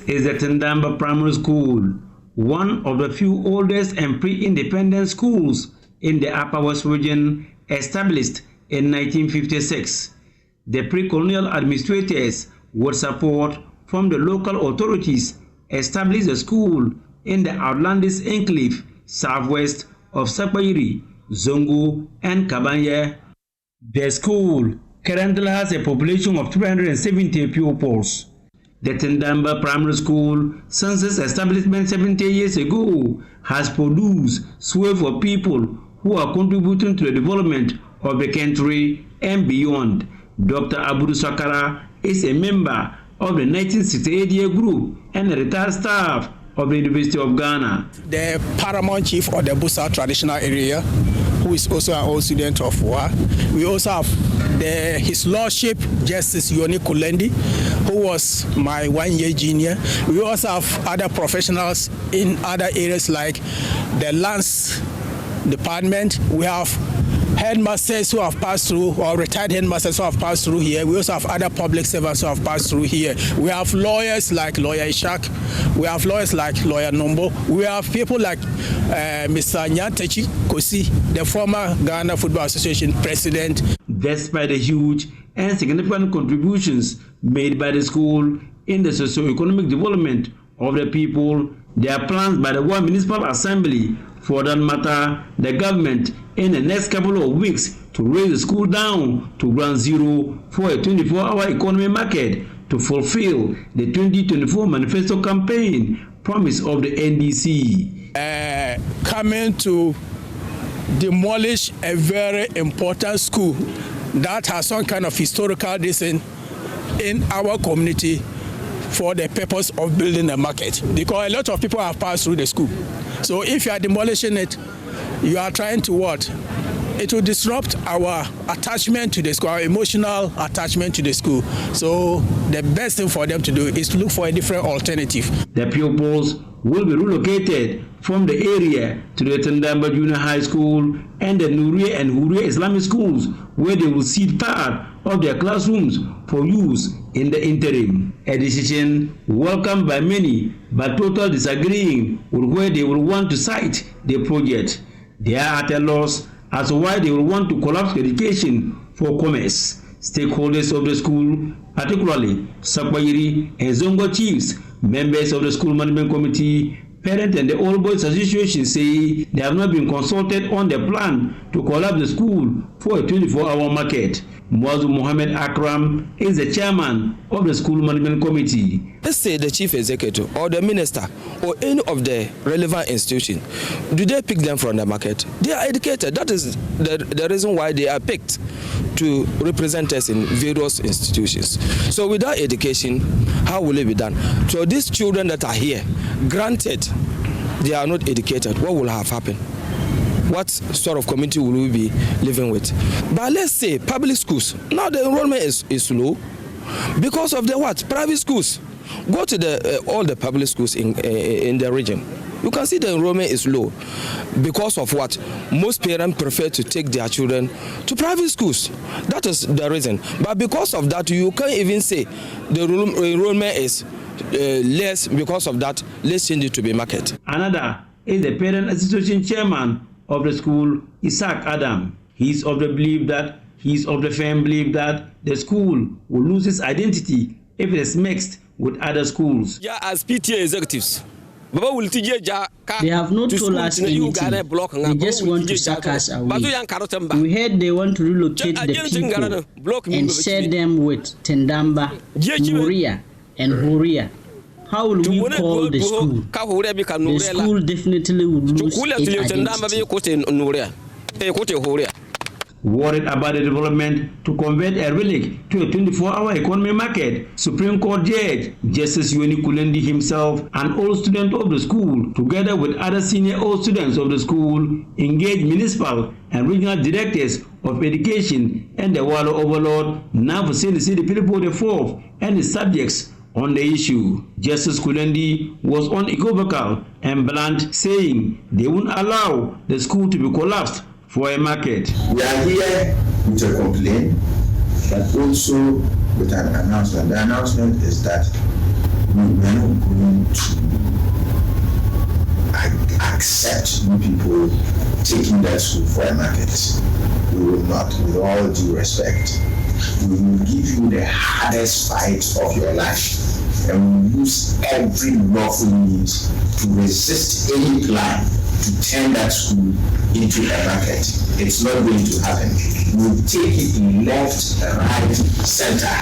is the Tindamba Primary School, one of the few oldest and pre-independent schools in the Upper West region, established in 1956. The pre-colonial administrators, with support from the local authorities, established the school in the outlandish enclave southwest of Sakwairi, Zongo, and Kabanye. The school currently has a population of 370 pupils. The Tindamba Primary School, since its establishment 70 years ago, has produced swathe of people who are contributing to the development of the country and beyond. Dr. Abudu Sakara is a member of the 1968-year group and a retired staff of the University of Ghana. The paramount chief of the Busa traditional area, who is also an old student of war. We also have His Lordship Justice Yonny, who was my 1 year junior. We also have other professionals in other areas like the lands department. We have headmasters who have passed through, or retired headmasters who have passed through here. We also have other public servants who have passed through here. We have lawyers like Lawyer Ishak. We have lawyers like Lawyer Nombo. We have people like Mr. Nyantechi Kosi, the former Ghana Football Association president. Despite the huge and significant contributions made by the school in the socio-economic development of the people, there are plans by the World Municipal Assembly, for that matter, the government, in the next couple of weeks to raise the school down to ground zero for a 24-hour economy market to fulfill the 2024 manifesto campaign promise of the NDC. Coming to demolish a very important school that has some kind of historical reason in our community for the purpose of building a market, because a lot of people have passed through the school. So if you are demolishing it, you are trying to what? It will disrupt our attachment to the school, our emotional attachment to the school. So the best thing for them to do is to look for a different alternative. The pupils will be relocated from the area to the Tindamba Junior High School and the Nuria and Huria Islamic schools, where they will seat part of their classrooms for use in the interim. A decision welcomed by many, but totally disagreeing with where they will want to site the project. They are at a loss as to why they will want to collapse education for commerce. Stakeholders of the school, particularly Sakwairi and Zongo chiefs, members of the school management committee, parents and the Old Boys Association say they have not been consulted on the plan to collapse the school for a 24-hour market. Muazu Mohammed Akram is the chairman of the school management committee. Let's say the chief executive or the minister or any of the relevant institution, do they pick them from the market? They are educated. That is the reason why they are picked to represent us in various institutions. So without education, how will it be done? So these children that are here, granted they are not educated, what will have happened? What sort of community will we be living with? But let's say public schools, now the enrollment is low because of the what? Private schools. Go to the all the public schools in the region. You can see the enrollment is low because of what? Most parents prefer to take their children to private schools. That is the reason. But because of that, you can't even say the enrollment is less. Because of that, let's change it to be market. Another is the parent association chairman of the school, Isaac Adam. He is of the firm belief that the school will lose its identity if it is mixed with other schools. Yeah, as PTA executives, they have not told us anything. They just want to sack us away. We heard they want to relocate the people and share them with Tindamba, Nuria, and Huria. How will we call the school? The school definitely will lose its identity. Worried about the development to convert a relic to a 24-hour economy market, Supreme Court Judge Justice Yonny himself, an old student of the school, together with other senior old students of the school, engaged municipal and regional directors of education and the Wallo Overlord, now for City Philippo IV, and his subjects on the issue. Justice Kulendi was unequivocal and blunt, saying they won't allow the school to be collapsed for a market. We are here with a complaint, but also with an announcement. The announcement is that we are not going to accept you people taking that school for a market. We will not, with all due respect. We will give you the hardest fight of your life, and we will use every lawful means to resist any plan to turn that school into a market. It's not going to happen. We'll take it left, right, center,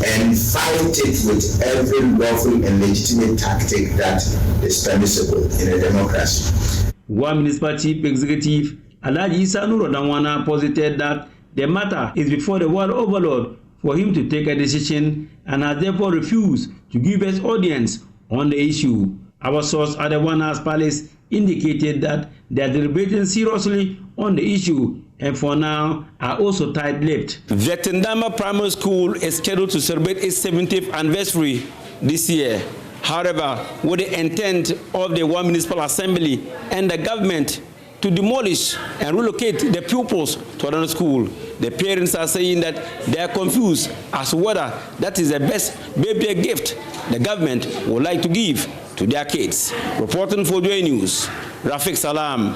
and fight it with every lawful and legitimate tactic that is permissible in a democracy. One municipal chief executive, Alhaji Isa Nurodanwana, posited that the matter is before the world overlord for him to take a decision and has therefore refused to give us audience on the issue. Our source at the One House Palace indicated that they are deliberating seriously on the issue and for now are also tight-lipped. The Tindamba Primary School is scheduled to celebrate its 70th anniversary this year. However, with the intent of the One Municipal Assembly and the government to demolish and relocate the pupils to another school, the parents are saying that they are confused as to whether that is the best baby gift the government would like to give to their kids. Reporting for JoyNews, Rafik Salam.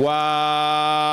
Wow.